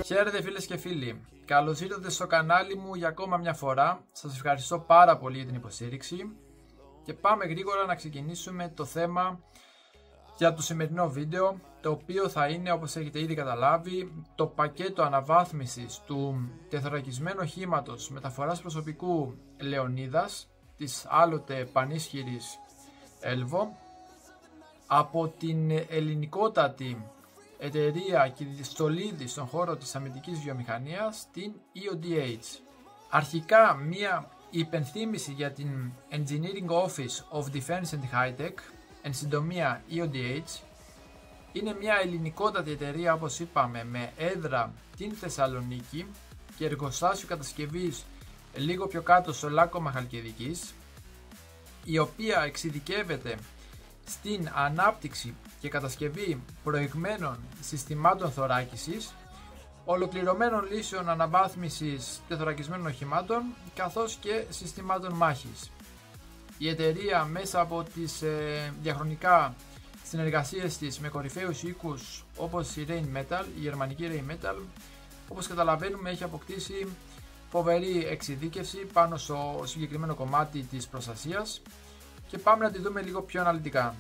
Χαίρετε φίλες και φίλοι, καλώς ήρθατε στο κανάλι μου για ακόμα μια φορά. Σας ευχαριστώ πάρα πολύ για την υποστήριξη και πάμε γρήγορα να ξεκινήσουμε το θέμα για το σημερινό βίντεο, το οποίο θα είναι, όπως έχετε ήδη καταλάβει, το πακέτο αναβάθμισης του τεθωρακισμένου οχήματος μεταφοράς προσωπικού Λεωνίδας της άλλοτε πανίσχυρης Elvo από την ελληνικότατη εταιρεία και στολίδι στον χώρο της αμυντικής βιομηχανίας, την EODH. Αρχικά μία υπενθύμηση για την Engineering Office of Defense and High Tech, εν συντομία EODH, είναι μια ελληνικότατη εταιρεία, όπως είπαμε, με έδρα την Θεσσαλονίκη και εργοστάσιο κατασκευής λίγο πιο κάτω στο Λάκκωμα Χαλκιδικής, η οποία εξειδικεύεται στην ανάπτυξη και κατασκευή προηγμένων συστημάτων θωράκισης, ολοκληρωμένων λύσεων αναβάθμισης τεθωρακισμένων οχημάτων, καθώς και συστημάτων μάχης. Η εταιρεία, μέσα από τις διαχρονικά συνεργασίες της με κορυφαίους οίκους όπως η Rheinmetall, η γερμανική Rheinmetall, όπως καταλαβαίνουμε, έχει αποκτήσει φοβερή εξειδίκευση πάνω στο συγκεκριμένο κομμάτι της προστασίας και πάμε να τη δούμε λίγο πιο αναλυτικά.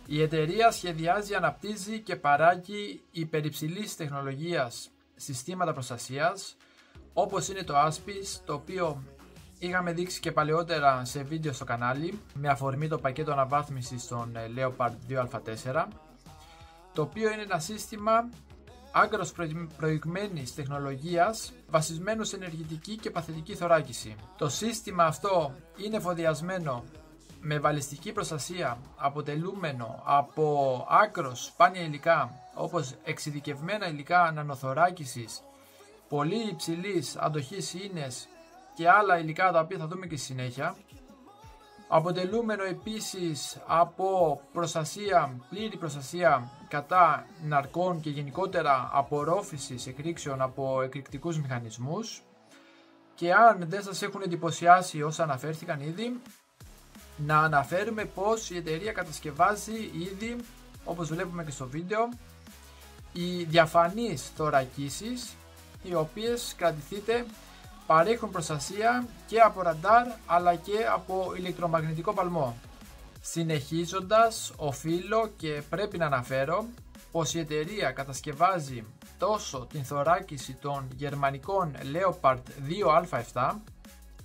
Η εταιρεία σχεδιάζει, αναπτύσσει και παράγει υπερυψηλής τεχνολογίας συστήματα προστασίας, όπως είναι το ASPIS, το οποίο είχαμε δείξει και παλαιότερα σε βίντεο στο κανάλι με αφορμή το πακέτο αναβάθμισης των Leopard 2α4, το οποίο είναι ένα σύστημα άγκρος προηγμένης τεχνολογίας βασισμένο σε ενεργητική και παθητική θωράκιση. Το σύστημα αυτό είναι εφοδιασμένο με βαλιστική προστασία, αποτελούμενο από άκρος σπάνια υλικά όπως εξειδικευμένα υλικά νανοθωράκισης, πολύ υψηλής αντοχής ίνες και άλλα υλικά τα οποία θα δούμε και στη συνέχεια. Αποτελούμενο επίσης από πλήρη προστασία κατά ναρκών και γενικότερα απορρόφησης εκρήξεων από εκρηκτικούς μηχανισμούς. Και αν δεν σας έχουν εντυπωσιάσει όσα αναφέρθηκαν ήδη, να αναφέρουμε πως η εταιρεία κατασκευάζει ήδη, όπως βλέπουμε και στο βίντεο, οι διαφανείς θωρακίσεις, οι οποίες, κρατηθείτε, παρέχουν προστασία και από ραντάρ αλλά και από ηλεκτρομαγνητικό παλμό. Συνεχίζοντας, οφείλω και πρέπει να αναφέρω πως η εταιρεία κατασκευάζει τόσο την θωράκιση των γερμανικών Leopard 2α7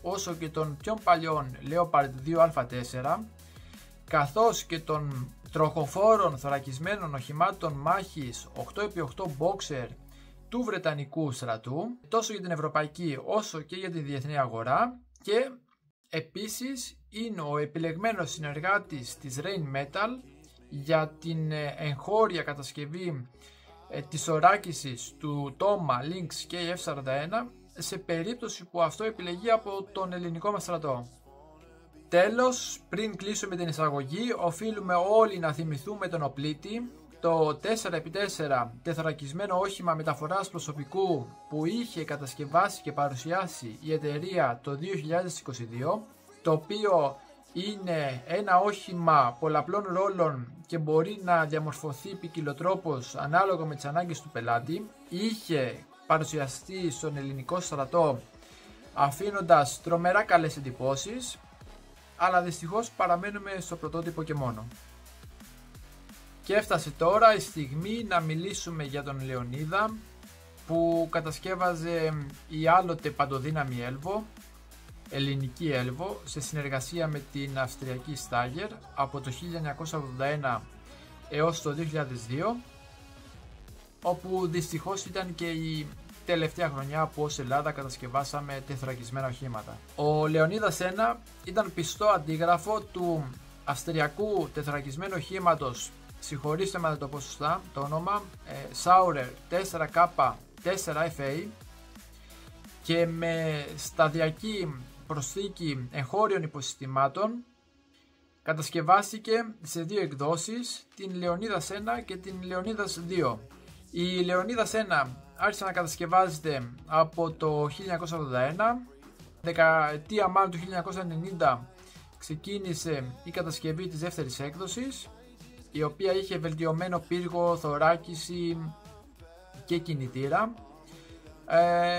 όσο και των πιο παλιών Leopard 2α4, καθώς και των τροχοφόρων θωρακισμένων οχημάτων μάχης 8x8 Boxer του Βρετανικού στρατού, τόσο για την ευρωπαϊκή όσο και για τη διεθνή αγορά, και επίσης είναι ο επιλεγμένος συνεργάτης της Rheinmetall για την εγχώρια κατασκευή της θωράκισης του Toma Lynx KF41 σε περίπτωση που αυτό επιλεγεί από τον ελληνικό μας στρατό. Τέλος, πριν κλείσουμε την εισαγωγή, οφείλουμε όλοι να θυμηθούμε τον οπλίτη, το 4x4 τεθωρακισμένο όχημα μεταφοράς προσωπικού που είχε κατασκευάσει και παρουσιάσει η εταιρεία το 2022, το οποίο είναι ένα όχημα πολλαπλών ρόλων και μπορεί να διαμορφωθεί ποικιλοτρόπως ανάλογα με τις ανάγκες του πελάτη. Είχε παρουσιαστεί στον ελληνικό στρατό αφήνοντας τρομερά καλές εντυπώσεις, αλλά δυστυχώς παραμένουμε στο πρωτότυπο και μόνο. Και έφτασε τώρα η στιγμή να μιλήσουμε για τον Λεωνίδα, που κατασκεύαζε η άλλοτε παντοδύναμη Elvo, ελληνική Elvo, σε συνεργασία με την αυστριακή Steyr από το 1981 έως το 2002, όπου δυστυχώς ήταν και η τελευταία χρονιά που ως Ελλάδα κατασκευάσαμε τεθωρακισμένα οχήματα. Ο Λεωνίδας 1 ήταν πιστό αντίγραφο του αυστριακού τεθωρακισμένου οχήματος, συγχωρήστε με το πω σωστά το όνομα, Saurer 4K4FA, και με σταδιακή προσθήκη εγχώριων υποσυστημάτων κατασκευάστηκε σε δύο εκδόσεις, την Λεωνίδας 1 και την Λεωνίδας 2. Η Λεωνίδας 1 άρχισε να κατασκευάζεται από το 1981, δεκαετία μάλλον του 1990 ξεκίνησε η κατασκευή της δεύτερης έκδοσης, η οποία είχε βελτιωμένο πύργο, θωράκιση, και κινητήρα.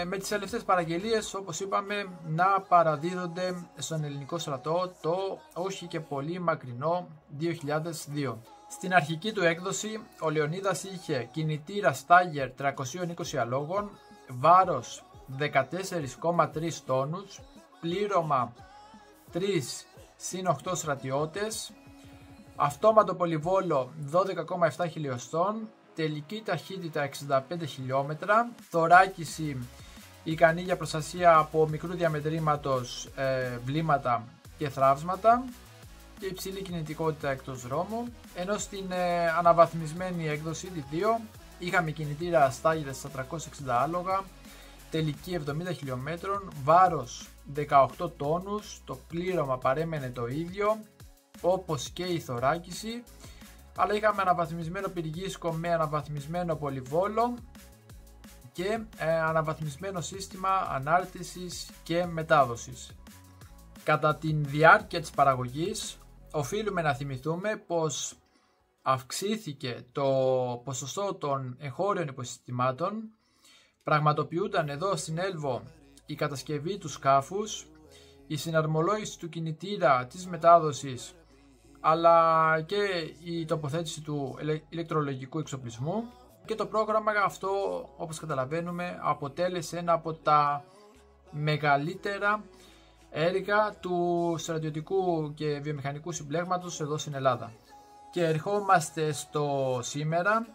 Με τις τελευταίες παραγγελίες, όπως είπαμε, να παραδίδονται στον ελληνικό στρατό το όχι και πολύ μακρινό 2002. Στην αρχική του έκδοση, ο Λεωνίδας είχε κινητήρα Stagger 320 αλόγων, βάρος 14,3 τόνους, πλήρωμα 3 συν 8 στρατιώτες, αυτόματο πολυβόλο 12,7 χιλιοστών, τελική ταχύτητα 65 χιλιόμετρα, θωράκιση ικανή για προστασία από μικρού διαμετρήματος βλήματα και θραύσματα και υψηλή κινητικότητα εκτός δρόμου, ενώ στην αναβαθμισμένη έκδοση τη 2 είχαμε κινητήρα Stagger στα 360 άλογα, τελική 70 χιλιόμετρων, βάρος 18 τόνους, το πλήρωμα παρέμενε το ίδιο όπως και η θωράκιση, αλλά είχαμε αναβαθμισμένο πυργίσκο με αναβαθμισμένο πολυβόλο και αναβαθμισμένο σύστημα ανάρτησης και μετάδοσης. Κατά τη διάρκεια της παραγωγής οφείλουμε να θυμηθούμε πως αυξήθηκε το ποσοστό των εγχώριων υποσυστημάτων, πραγματοποιούνταν εδώ στην Έλβο η κατασκευή του σκάφους, η συναρμολόγηση του κινητήρα της μετάδοσης, αλλά και η τοποθέτηση του ηλεκτρολογικού εξοπλισμού, και το πρόγραμμα αυτό, όπως καταλαβαίνουμε, αποτέλεσε ένα από τα μεγαλύτερα έργα του στρατιωτικού και βιομηχανικού συμπλέγματος εδώ στην Ελλάδα. Και ερχόμαστε στο σήμερα,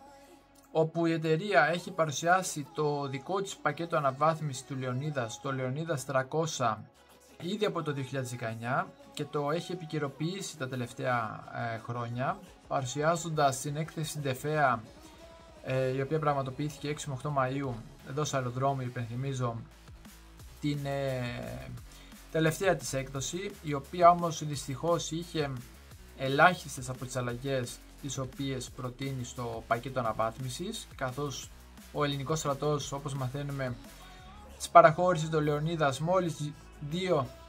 όπου η εταιρεία έχει παρουσιάσει το δικό της πακέτο αναβάθμισης του Λεωνίδας, το Λεωνίδας 300, ήδη από το 2019 και το έχει επικαιροποιήσει τα τελευταία χρόνια, παρουσιάζοντας την έκθεση DEFEA, η οποία πραγματοποιήθηκε 6 με 8 Μαΐου εδώ στο αεροδρόμιο, υπενθυμίζω, την τελευταία της έκδοση, η οποία όμως δυστυχώς είχε ελάχιστες από τις αλλαγές τις οποίες προτείνει στο πακέτο αναβάθμισης, καθώς ο ελληνικός στρατός, όπως μαθαίνουμε, της παραχώρησε το Λεωνίδας μόλις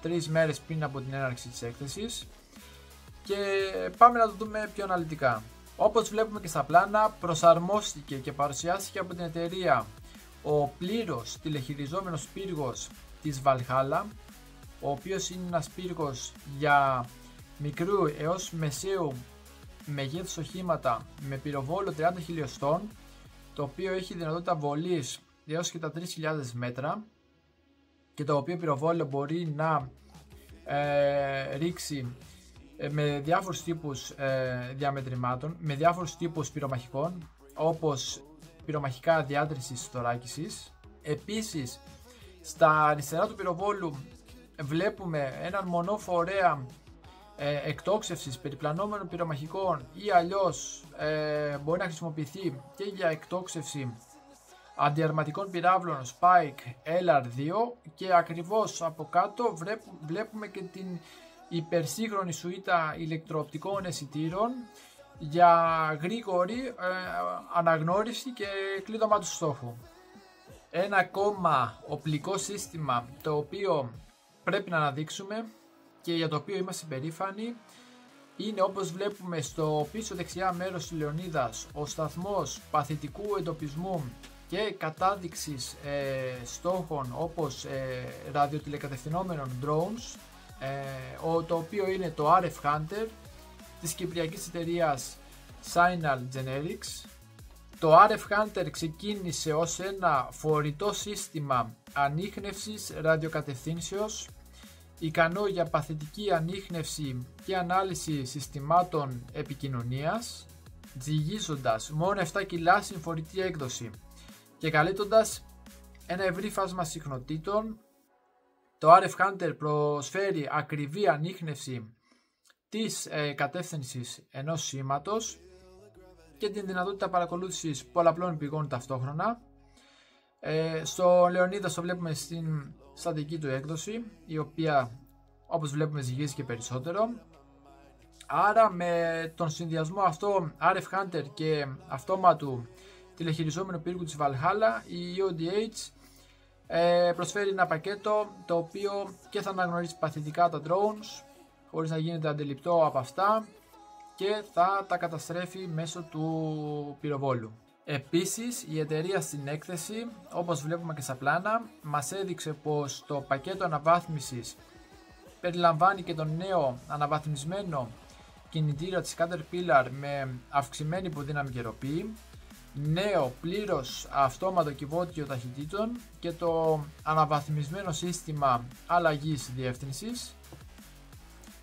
2-3 μέρες πριν από την έναρξη της έκθεσης. Και πάμε να το δούμε πιο αναλυτικά. Όπως βλέπουμε και στα πλάνα, προσαρμόστηκε και παρουσιάστηκε από την εταιρεία ο πλήρως τηλεχειριζόμενος πύργος της Valhalla, ο οποίος είναι ένας πύργος για μικρού έως μεσαίου μεγέθους οχήματα με πυροβόλο 30 χιλιοστών, το οποίο έχει δυνατότητα βολής έως και τα 3.000 μέτρα και το οποίο πυροβόλο μπορεί να ρίξει με διάφορους τύπους διαμετρημάτων, με διάφορους τύπους πυρομαχικών, όπως πυρομαχικά διάτρησης θωράκισης. Επίσης, στα αριστερά του πυροβόλου βλέπουμε έναν μονό φορέα εκτόξευσης περιπλανόμενων πυρομαχικών, ή αλλιώς μπορεί να χρησιμοποιηθεί και για εκτόξευση αντιαρματικών πυράβλων Spike LR2, και ακριβώς από κάτω βλέπουμε και την υπερσύγχρονη σουίτα ηλεκτροοπτικών αισθητήρων για γρήγορη αναγνώριση και κλείδωμα του στόχου. Ένα ακόμα οπλικό σύστημα το οποίο πρέπει να αναδείξουμε και για το οποίο είμαστε περήφανοι είναι, όπως βλέπουμε στο πίσω δεξιά μέρος του Λεωνίδας, ο σταθμός παθητικού εντοπισμού και κατάδειξης στόχων, όπως ραδιοτηλεκατευθυνόμενων drones, το οποίο είναι το RF Hunter της κυπριακής εταιρείας Signal Generics. Το RF Hunter ξεκίνησε ως ένα φορητό σύστημα ανίχνευσης ραδιοκατευθύνσεως, ικανό για παθητική ανίχνευση και ανάλυση συστημάτων επικοινωνίας, ζυγίζοντας μόνο 7 κιλά στην φορητή έκδοση και καλύπτοντας ένα ευρύ φάσμα συχνοτήτων. Το RF Hunter προσφέρει ακριβή ανίχνευση της κατεύθυνσης ενός σήματος και την δυνατότητα παρακολούθησης πολλαπλών πηγών ταυτόχρονα. Στο Λεωνίδα το βλέπουμε στην στατική του έκδοση, η οποία, όπως βλέπουμε, ζυγίζει και περισσότερο. Άρα με τον συνδυασμό αυτό RF Hunter και αυτόματου τηλεχειριζόμενου πύργου της Valhalla, η EODH προσφέρει ένα πακέτο το οποίο και θα αναγνωρίσει παθητικά τα drones χωρίς να γίνεται αντιληπτό από αυτά και θα τα καταστρέφει μέσω του πυροβόλου. Επίσης, η εταιρεία στην έκθεση, όπως βλέπουμε και στα πλάνα, μας έδειξε πως το πακέτο αναβάθμισης περιλαμβάνει και το νέο αναβαθμισμένο κινητήρα της Caterpillar με αυξημένη υποδύναμη καιροποίη, νέο πλήρως αυτόματο κυβότιο ταχυτήτων και το αναβαθμισμένο σύστημα αλλαγής διεύθυνσης.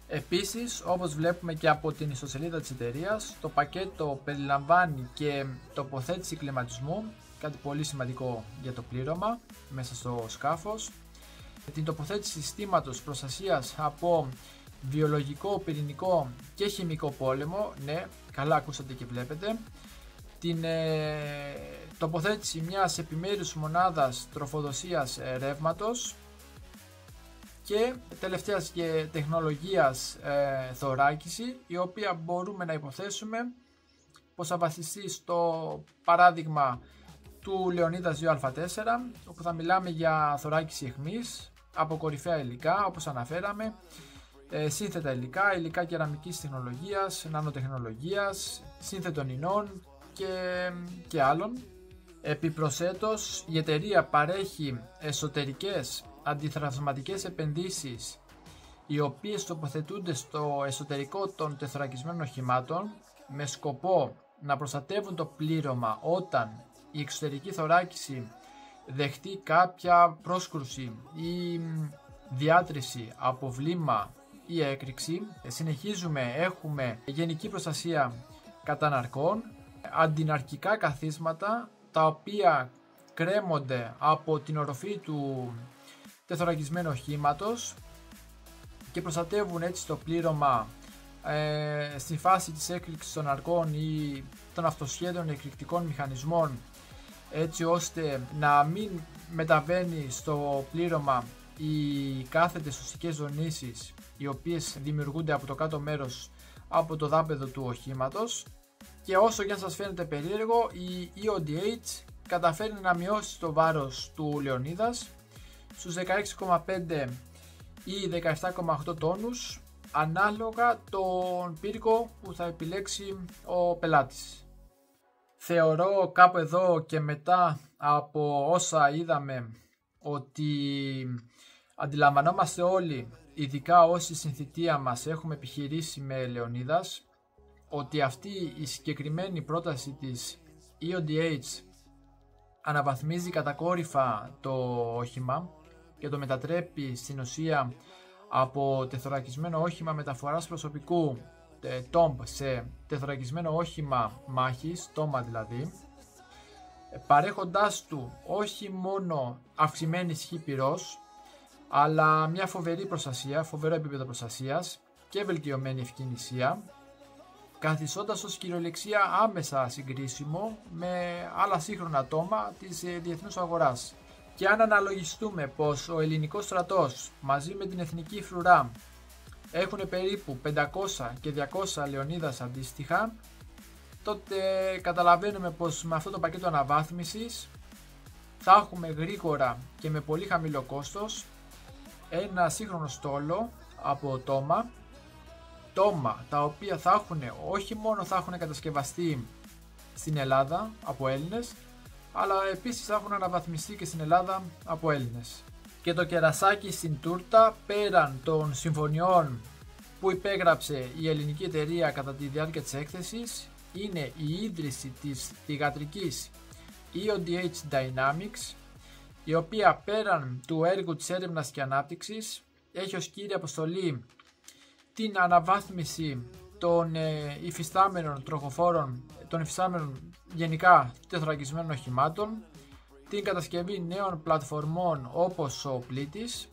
Επίσης, όπως βλέπουμε και από την ιστοσελίδα της εταιρείας, το πακέτο περιλαμβάνει και τοποθέτηση κλιματισμού, κάτι πολύ σημαντικό για το πλήρωμα μέσα στο σκάφος, την τοποθέτηση συστήματος προστασίας από βιολογικό, πυρηνικό και χημικό πόλεμο, ναι, καλά ακούσατε και βλέπετε, την τοποθέτηση μιας επιμέρους μονάδας τροφοδοσίας ρεύματος και τελευταίας και τεχνολογίας θωράκιση, η οποία μπορούμε να υποθέσουμε πως θα βασιστεί στο παράδειγμα του Λεωνίδας 2α4, όπου θα μιλάμε για θωράκιση αιχμής από κορυφαία υλικά, όπως αναφέραμε, σύνθετα υλικά, υλικά κεραμικής τεχνολογίας, νανοτεχνολογίας, σύνθετων ινών και άλλων. Επιπροσθέτως, η εταιρεία παρέχει εσωτερικές αντιθραυσματικές επενδύσεις, οι οποίες τοποθετούνται στο εσωτερικό των τεθωρακισμένων οχημάτων με σκοπό να προστατεύουν το πλήρωμα όταν η εξωτερική θωράκιση δεχτεί κάποια πρόσκρουση ή διάτρηση από βλήμα ή έκρηξη. Συνεχίζουμε, έχουμε γενική προστασία κατά ναρκών, αντιναρκικά καθίσματα τα οποία κρέμονται από την οροφή του τεθωρακισμένου οχήματος και προστατεύουν έτσι το πλήρωμα στη φάση της έκρηξης των αρκών ή των αυτοσχέδιων εκρηκτικών μηχανισμών, έτσι ώστε να μην μεταβαίνει στο πλήρωμα οι κάθετες ουσικές δονήσεις, οι οποίες δημιουργούνται από το κάτω μέρος από το δάπεδο του οχήματος. Και όσο και αν σας φαίνεται περίεργο, η EODH καταφέρνει να μειώσει το βάρος του Λεωνίδας στους 16,5 ή 17,8 τόνους, ανάλογα τον πύργο που θα επιλέξει ο πελάτης. Θεωρώ κάπου εδώ και μετά από όσα είδαμε ότι αντιλαμβανόμαστε όλοι, ειδικά όσοι στην θητεία μας έχουμε επιχειρήσει με Λεωνίδας, ότι αυτή η συγκεκριμένη πρόταση της EODH αναβαθμίζει κατακόρυφα το όχημα και το μετατρέπει στην ουσία από τεθωρακισμένο όχημα μεταφοράς προσωπικού TOMP σε τεθωρακισμένο όχημα μάχης, τόμα δηλαδή, παρέχοντάς του όχι μόνο αυξημένη ισχύ πυρός, αλλά μια φοβερή προστασία, φοβερό επίπεδο προστασίας και βελτιωμένη ευκαινησία, καθιστώντας ως κυριολεξία άμεσα συγκρίσιμο με άλλα σύγχρονα τόμα της διεθνούς αγοράς. Και αν αναλογιστούμε πως ο ελληνικός στρατός μαζί με την εθνική φρουρά έχουν περίπου 500 και 200 Λεωνίδας αντίστοιχα, τότε καταλαβαίνουμε πως με αυτό το πακέτο αναβάθμισης θα έχουμε γρήγορα και με πολύ χαμηλό κόστος ένα σύγχρονο στόλο από τόμα τα οποία όχι μόνο θα έχουν κατασκευαστεί στην Ελλάδα από Έλληνες, αλλά επίσης θα έχουν αναβαθμιστεί και στην Ελλάδα από Έλληνες. Και το κερασάκι στην τούρτα, πέραν των συμφωνιών που υπέγραψε η ελληνική εταιρεία κατά τη διάρκεια της έκθεσης, είναι η ίδρυση της θυγατρικής EODH Dynamics, η οποία πέραν του έργου της έρευνας και ανάπτυξης έχει ως κύρια αποστολή την αναβάθμιση των υφιστάμενων τροχοφόρων, των υφιστάμενων γενικά τεθωρακισμένων οχημάτων, την κατασκευή νέων πλατφορμών όπως ο πλήτης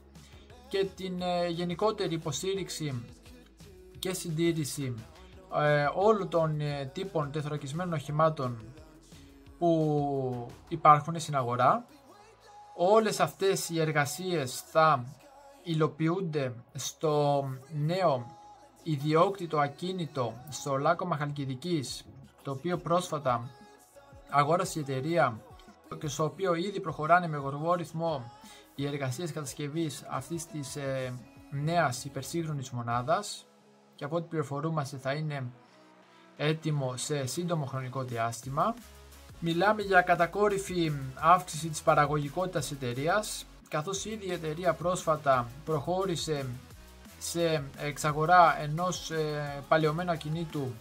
και την γενικότερη υποστήριξη και συντήρηση όλων των τύπων τεθωρακισμένων οχημάτων που υπάρχουν στην αγορά. Όλες αυτές οι εργασίες θα υλοποιούνται στο νέο ιδιόκτητο ακίνητο στο Λάκκωμα Χαλκιδικής, το οποίο πρόσφατα αγόρασε η εταιρεία και στο οποίο ήδη προχωράνε με γοργό ρυθμό οι εργασίες κατασκευής αυτής της νέας υπερσύγχρονης μονάδας, και από ό,τι πληροφορούμαστε θα είναι έτοιμο σε σύντομο χρονικό διάστημα. Μιλάμε για κατακόρυφη αύξηση της παραγωγικότητας της εταιρείας, καθώς ήδη η εταιρεία πρόσφατα προχώρησε σε εξαγορά ενός παλαιωμένου ακινήτου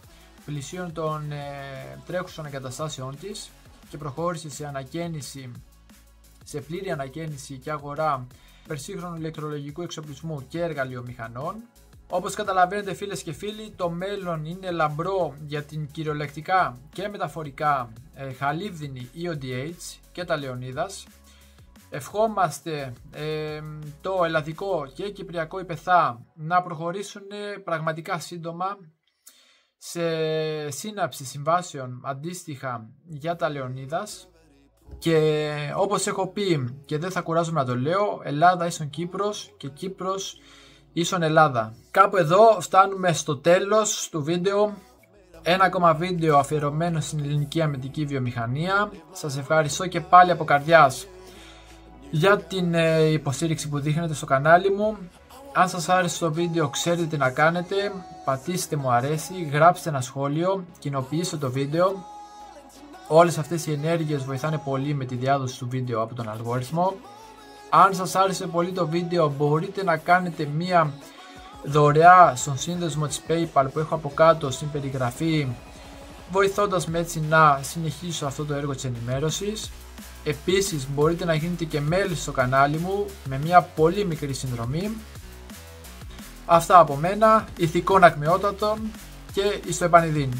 πλησίων των τρέχουσων εγκαταστάσεών της και προχώρησε σε πλήρη ανακαίνιση και αγορά υπερσύγχρονου ηλεκτρολογικού εξοπλισμού και εργαλειομηχανών. Όπως καταλαβαίνετε φίλες και φίλοι, το μέλλον είναι λαμπρό για την κυριολεκτικά και μεταφορικά χαλίβδινη EODH και τα Λεωνίδας. Ευχόμαστε το ελλαδικό και κυπριακό ΙΠΕΘΑ να προχωρήσουν πραγματικά σύντομα σε σύναψη συμβάσεων αντίστοιχα για τα Λεωνίδας. Και όπως έχω πει και δεν θα κουράζομαι να το λέω, Ελλάδα ίσον Κύπρος και Κύπρος ίσον Ελλάδα. Κάπου εδώ φτάνουμε στο τέλος του βίντεο. Ένα ακόμα βίντεο αφιερωμένο στην ελληνική αμυντική βιομηχανία. Σας ευχαριστώ και πάλι από καρδιάς για την υποστήριξη που δείχνετε στο κανάλι μου. Αν σας άρεσε το βίντεο, ξέρετε τι να κάνετε. Πατήστε μου αρέσει, γράψτε ένα σχόλιο, κοινοποιήστε το βίντεο. Όλες αυτές οι ενέργειες βοηθάνε πολύ με τη διάδοση του βίντεο από τον αλγόριθμο. Αν σας άρεσε πολύ το βίντεο, μπορείτε να κάνετε μία δωρεά στον σύνδεσμο της PayPal που έχω από κάτω στην περιγραφή, βοηθώντας με έτσι να συνεχίσω αυτό το έργο της ενημέρωσης. Επίσης μπορείτε να γίνετε και μέλη στο κανάλι μου με μια πολύ μικρή συνδρομή. Αυτά από μένα, ηθικών ακμεότατων και εις το επανειδήν.